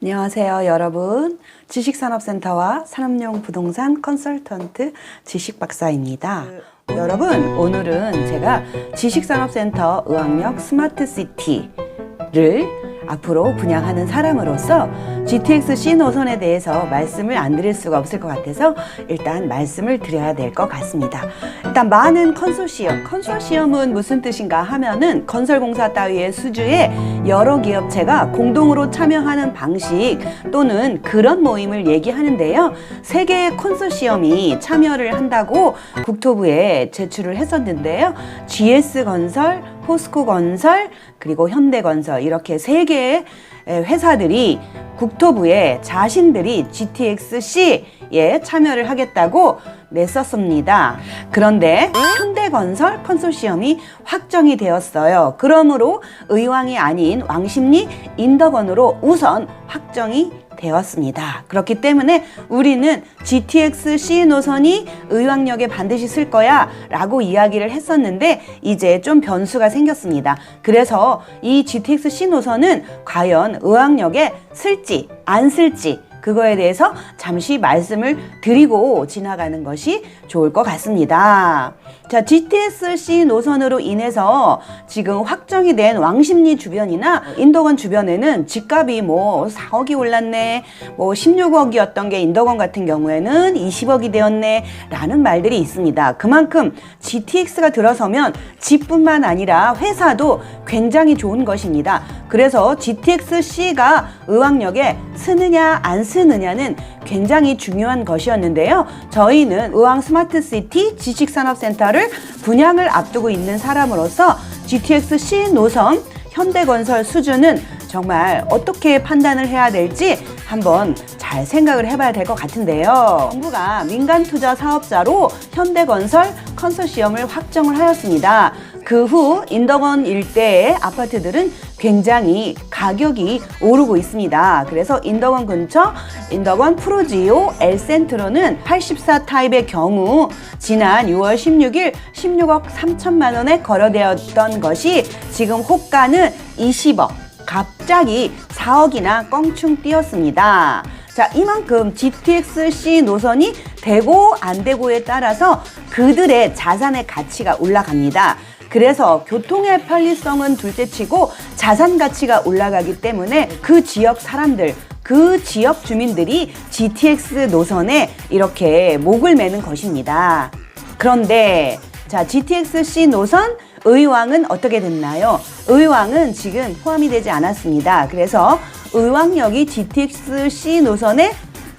안녕하세요, 여러분. 지식산업센터와 산업용 부동산 컨설턴트 지식박사입니다. 여러분, 오늘은 제가 지식산업센터 의학역 스마트시티를 앞으로 분양하는 사람으로서 GTX-C 노선에 대해서 말씀을 안 드릴 수가 없을 것 같아서 일단 말씀을 드려야 될 것 같습니다. 일단 많은 컨소시엄은 무슨 뜻인가 하면은 건설공사 따위의 수주에 여러 기업체가 공동으로 참여하는 방식 또는 그런 모임을 얘기하는데요. 세 개의 컨소시엄이 참여를 한다고 국토부에 제출을 했었는데요. GS건설, 포스코건설, 그리고 현대건설 이렇게 세 개의 회사들이 국토부에 자신들이 GTX-C에 참여를 하겠다고 냈었습니다. 그런데 현대건설 컨소시엄이 확정이 되었어요. 그러므로 의왕이 아닌 왕십리 인덕원으로 우선 확정이 되었습니다. 그렇기 때문에 우리는 GTX-C 노선이 의왕역에 반드시 쓸 거야 라고 이야기를 했었는데 이제 좀 변수가 생겼습니다. 그래서 이 GTX-C 노선은 과연 의왕역에 쓸지 안 쓸지 그거에 대해서 잠시 말씀을 드리고 지나가는 것이 좋을 것 같습니다. 자, GTX-C 노선으로 인해서 지금 확정이 된 왕십리 주변이나 인덕원 주변에는 집값이 뭐 4억이 올랐네, 뭐 16억이었던 게 인덕원 같은 경우에는 20억이 되었네 라는 말들이 있습니다. 그만큼 GTX가 들어서면 집뿐만 아니라 회사도 굉장히 좋은 것입니다. 그래서 GTX-C가 의왕역에 쓰느냐 안 쓰느냐는 굉장히 중요한 것이었는데요. 저희는 의왕 스마트시티 지식산업센터를 분양을 앞두고 있는 사람으로서 GTX-C 노선 현대건설 수주는 정말 어떻게 판단을 해야 될지 한번 잘 생각을 해봐야 될 것 같은데요. 정부가 민간투자 사업자로 현대건설 컨소시엄을 확정을 하였습니다. 그 후 인덕원 일대의 아파트들은 굉장히 가격이 오르고 있습니다. 그래서 인덕원 근처 인덕원 프로지오 엘센트로는 84 타입의 경우 지난 6월 16일 16억 3천만 원에 거래되었던 것이 지금 호가는 20억, 갑자기 4억이나 껑충 뛰었습니다. 자, 이만큼 GTX-C 노선이 되고 안 되고에 따라서 그들의 자산의 가치가 올라갑니다. 그래서 교통의 편리성은 둘째치고 자산 가치가 올라가기 때문에 그 지역 사람들, 그 지역 주민들이 GTX 노선에 이렇게 목을 매는 것입니다. 그런데 자, GTX-C 노선 의왕은 어떻게 됐나요? 의왕은 지금 포함이 되지 않았습니다. 그래서 의왕역이 GTX-C 노선에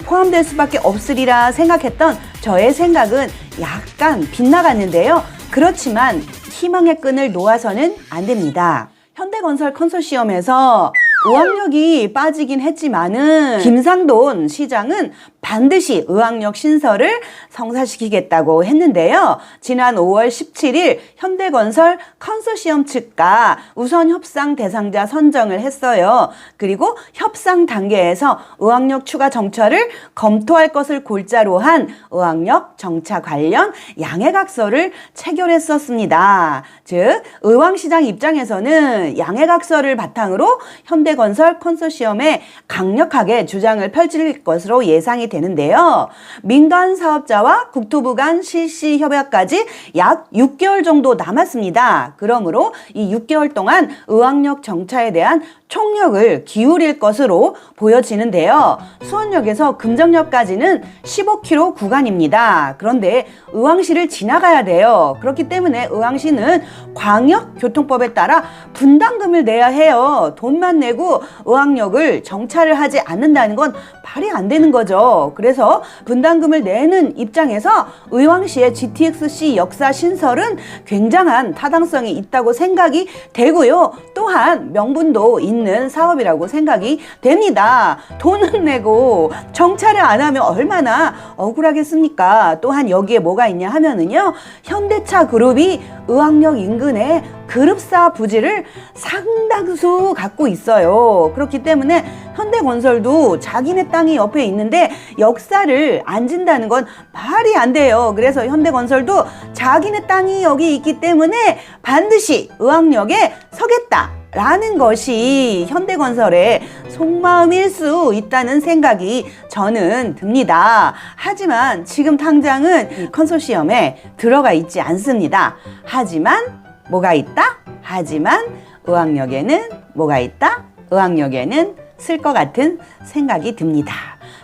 포함될 수밖에 없으리라 생각했던 저의 생각은 약간 빗나갔는데요. 그렇지만 희망의 끈을 놓아서는 안 됩니다. 현대건설 컨소시엄에서 의왕역이 빠지긴 했지만은 김상돈 시장은 반드시 의왕역 신설을 성사시키겠다고 했는데요. 지난 5월 17일 현대건설 컨소시엄 측과 우선 협상 대상자 선정을 했어요. 그리고 협상 단계에서 의왕역 추가 정차를 검토할 것을 골자로 한 의왕역 정차 관련 양해각서를 체결했었습니다. 즉 의왕시장 입장에서는 양해각서를 바탕으로 현대건설 컨소시엄에 강력하게 주장을 펼칠 것으로 예상이 되는데요. 민간 사업자와 국토부 간 실시 협약까지 약 6개월 정도 남았습니다. 그러므로 이 6개월 동안 의왕역 정차에 대한 총력을 기울일 것으로 보여지는데요. 수원역에서 금정역까지는 15km 구간입니다. 그런데 의왕시를 지나가야 돼요. 그렇기 때문에 의왕시는 광역교통법에 따라 분담금을 내야 해요. 돈만 내고 의왕역을 정차를 하지 않는다는 건 말이 안 되는 거죠. 그래서 분담금을 내는 입장에서 의왕시의 GTX-C 역사 신설은 굉장한 타당성이 있다고 생각이 되고요. 또한 명분도 있는 사업이라고 생각이 됩니다. 돈을 내고 정차를 안 하면 얼마나 억울하겠습니까? 또한 여기에 뭐가 있냐 하면은요. 현대차 그룹이 의왕역 인근에 그룹사 부지를 상당수 갖고 있어요. 그렇기 때문에 현대건설도 자기네 땅이 옆에 있는데 역사를 안 진다는 건 말이 안 돼요. 그래서 현대건설도 자기네 땅이 여기 있기 때문에 반드시 의왕역에 서겠다 라는 것이 현대건설의 속마음일 수 있다는 생각이 저는 듭니다. 하지만 지금 당장은 이 컨소시엄에 들어가 있지 않습니다. 하지만 뭐가 있다? 하지만 의왕역에는 뭐가 있다? 의왕역에는 쓸 것 같은 생각이 듭니다.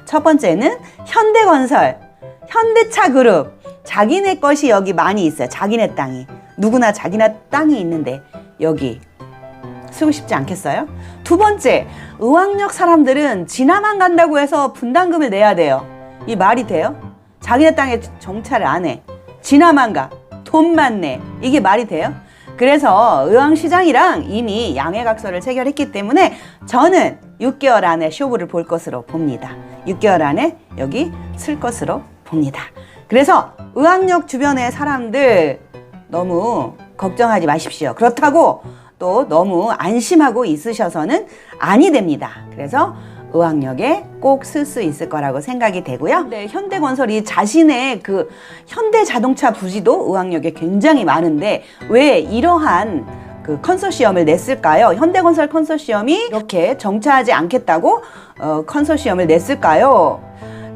첫 번째는 현대건설, 현대차 그룹. 자기네 것이 여기 많이 있어요. 자기네 땅이. 누구나 자기네 땅이 있는데 여기 쓰고 싶지 않겠어요? 두 번째, 의왕역 사람들은 지나만 간다고 해서 분담금을 내야 돼요. 이 말이 돼요? 자기네 땅에 정차를 안 해. 지나만 가. 돈만 내. 이게 말이 돼요? 그래서 의왕시장이랑 이미 양해각서를 체결했기 때문에 저는 6개월 안에 쇼부를 볼 것으로 봅니다. 6개월 안에 여기 쓸 것으로 봅니다. 그래서 의왕역 주변의 사람들 너무 걱정하지 마십시오. 그렇다고 또 너무 안심하고 있으셔서는 아니 됩니다. 그래서 의왕역에 꼭 쓸 수 있을 거라고 생각이 되고요. 네, 현대건설이 자신의 그 현대자동차 부지도 의왕역에 굉장히 많은데 왜 이러한 그 컨소시엄을 냈을까요? 현대건설 컨소시엄이 이렇게 정차하지 않겠다고 컨소시엄을 냈을까요?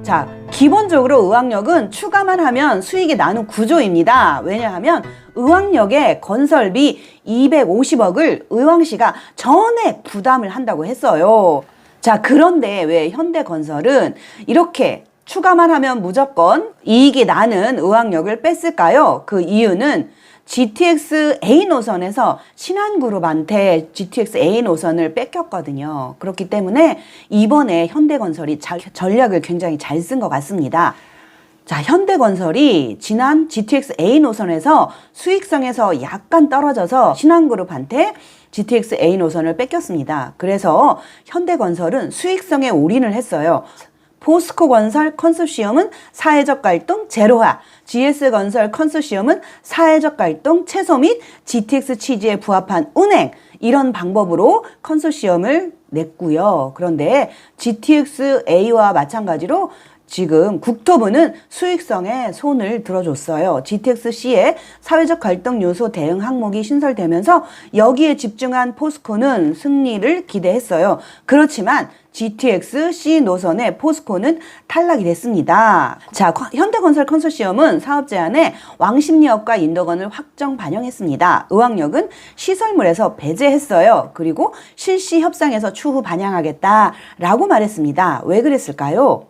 자, 기본적으로 의왕역은 추가만 하면 수익이 나는 구조입니다. 왜냐하면 의왕역의 건설비 250억을 의왕시가 전액 부담을 한다고 했어요. 자, 그런데 왜 현대건설은 이렇게 추가만 하면 무조건 이익이 나는 의왕역을 뺐을까요? 그 이유는 GTX A 노선에서 신한그룹한테 GTX A 노선을 뺏겼거든요. 그렇기 때문에 이번에 현대건설이 전략을 굉장히 잘 쓴 것 같습니다. 자, 현대건설이 지난 GTX A 노선에서 수익성에서 약간 떨어져서 신한그룹한테 GTX A 노선을 뺏겼습니다. 그래서 현대건설은 수익성에 올인을 했어요. 포스코건설 컨소시엄은 사회적 갈등 제로화, GS건설 컨소시엄은 사회적 갈등 최소 및 GTX 취지에 부합한 운행, 이런 방법으로 컨소시엄을 냈고요. 그런데 GTX A와 마찬가지로 지금 국토부는 수익성에 손을 들어줬어요. GTX-C의 사회적 갈등 요소 대응 항목이 신설되면서 여기에 집중한 포스코는 승리를 기대했어요. 그렇지만 GTX-C 노선의 포스코는 탈락이 됐습니다. 자, 현대건설 컨소시엄은 사업 제안에 왕십리역과 인덕원을 확정 반영했습니다. 의왕역은 시설물에서 배제했어요. 그리고 실시 협상에서 추후 반영하겠다라고 말했습니다. 왜 그랬을까요?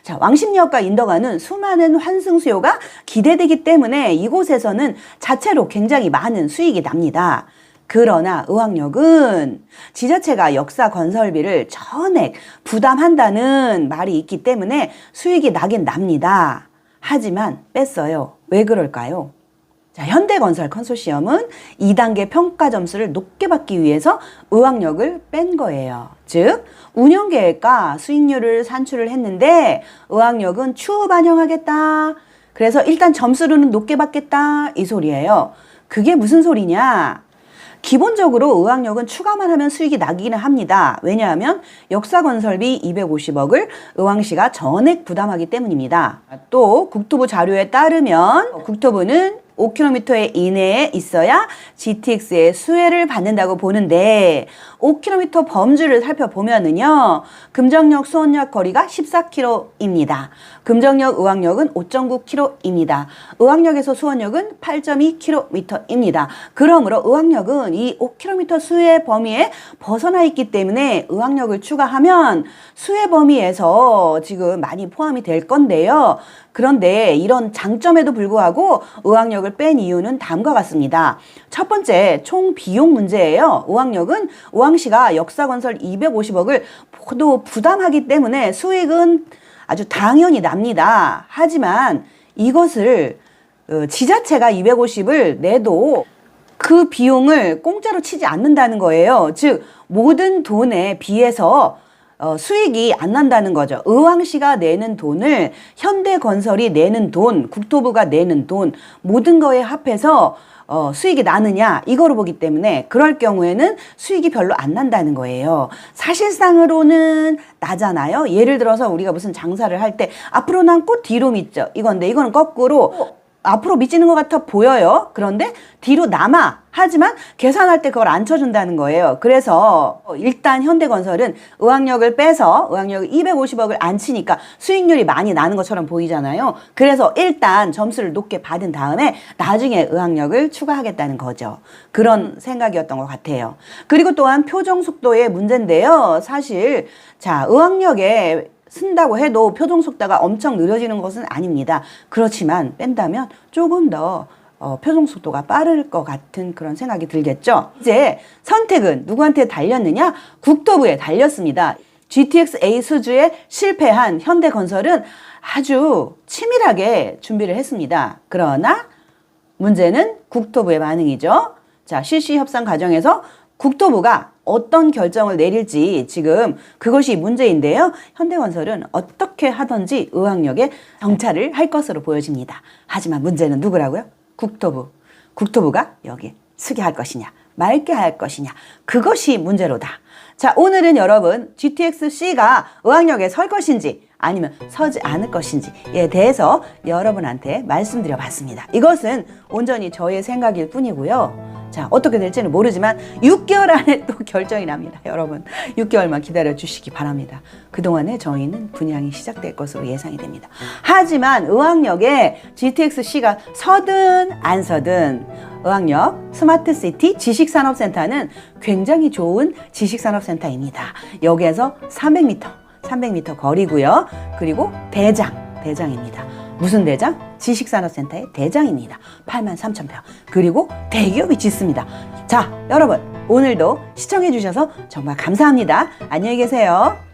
자, 왕십리역과 인덕원은 수많은 환승 수요가 기대되기 때문에 이곳에서는 자체로 굉장히 많은 수익이 납니다. 그러나 의왕역은 지자체가 역사 건설비를 전액 부담한다는 말이 있기 때문에 수익이 나긴 납니다. 하지만 뺐어요. 왜 그럴까요? 자, 현대건설 컨소시엄은 2단계 평가 점수를 높게 받기 위해서 의왕역을 뺀 거예요. 즉, 운영계획과 수익률을 산출을 했는데 의왕역은 추후 반영하겠다. 그래서 일단 점수로는 높게 받겠다. 이 소리예요. 그게 무슨 소리냐? 기본적으로 의왕역은 추가만 하면 수익이 나기는 합니다. 왜냐하면 역사건설비 250억을 의왕시가 전액 부담하기 때문입니다. 또 국토부 자료에 따르면 국토부는 5km 이내에 있어야 GTX의 수혜를 받는다고 보는데 5km 범주를 살펴보면은요. 금정역 수원역 거리가 14km입니다. 금정역 의왕역은 5.9km입니다. 의왕역에서 수원역은 8.2km입니다. 그러므로 의왕역은 이 5km 수혜 범위에 벗어나 있기 때문에 의왕역을 추가하면 수혜 범위에서 지금 많이 포함이 될 건데요. 그런데 이런 장점에도 불구하고 의왕역을 뺀 이유는 다음과 같습니다. 첫 번째, 총 비용 문제예요. 의왕역은 의왕시가 역사건설 250억을 모두 부담하기 때문에 수익은 아주 당연히 납니다. 하지만 이것을 지자체가 250을 내도 그 비용을 공짜로 치지 않는다는 거예요. 즉 모든 돈에 비해서 수익이 안 난다는 거죠. 의왕시가 내는 돈을 현대건설이 내는 돈, 국토부가 내는 돈, 모든 거에 합해서 수익이 나느냐 이거로 보기 때문에 그럴 경우에는 수익이 별로 안 난다는 거예요. 사실상으로는 나잖아요. 예를 들어서 우리가 무슨 장사를 할 때 앞으로 남고 뒤로 믿죠. 이건데 이거는 거꾸로 앞으로 미치는 것 같아 보여요. 그런데 뒤로 남아. 하지만 계산할 때 그걸 안 쳐준다는 거예요. 그래서 일단 현대건설은 의학력을 빼서 의학력 250억을 안 치니까 수익률이 많이 나는 것처럼 보이잖아요. 그래서 일단 점수를 높게 받은 다음에 나중에 의학력을 추가하겠다는 거죠. 그런 생각이었던 것 같아요. 그리고 또한 표정 속도의 문제인데요. 사실 자, 의학력에 쓴다고 해도 표정 속도가 엄청 느려지는 것은 아닙니다. 그렇지만 뺀다면 조금 더 표정 속도가 빠를 것 같은 그런 생각이 들겠죠. 이제 선택은 누구한테 달렸느냐? 국토부에 달렸습니다. GTX-A 수주에 실패한 현대건설은 아주 치밀하게 준비를 했습니다. 그러나 문제는 국토부의 반응이죠. 자, 실시 협상 과정에서 국토부가 어떤 결정을 내릴지 지금 그것이 문제인데요. 현대건설은 어떻게 하든지 의학력에 정찰을 할 것으로 보여집니다. 하지만 문제는 누구라고요? 국토부. 국토부가 여기 쓰게 할 것이냐, 맑게 할 것이냐, 그것이 문제로다. 자, 오늘은 여러분 GTX-C가 의학력에 설 것인지 아니면 서지 않을 것인지에 대해서 여러분한테 말씀드려 봤습니다. 이것은 온전히 저의 생각일 뿐이고요. 자, 어떻게 될지는 모르지만 6개월 안에 또 결정이 납니다. 여러분 6개월만 기다려 주시기 바랍니다. 그동안에 저희는 분양이 시작될 것으로 예상이 됩니다. 하지만 의학력에 GTX-C가 서든 안 서든 의학력 스마트시티 지식산업센터는 굉장히 좋은 지식산업센터입니다. 여기에서 300m 거리고요. 그리고 대장입니다. 무슨 대장? 지식산업센터의 대장입니다. 83,000평. 그리고 대기업이 짓습니다. 자, 여러분 오늘도 시청해 주셔서 정말 감사합니다. 안녕히 계세요.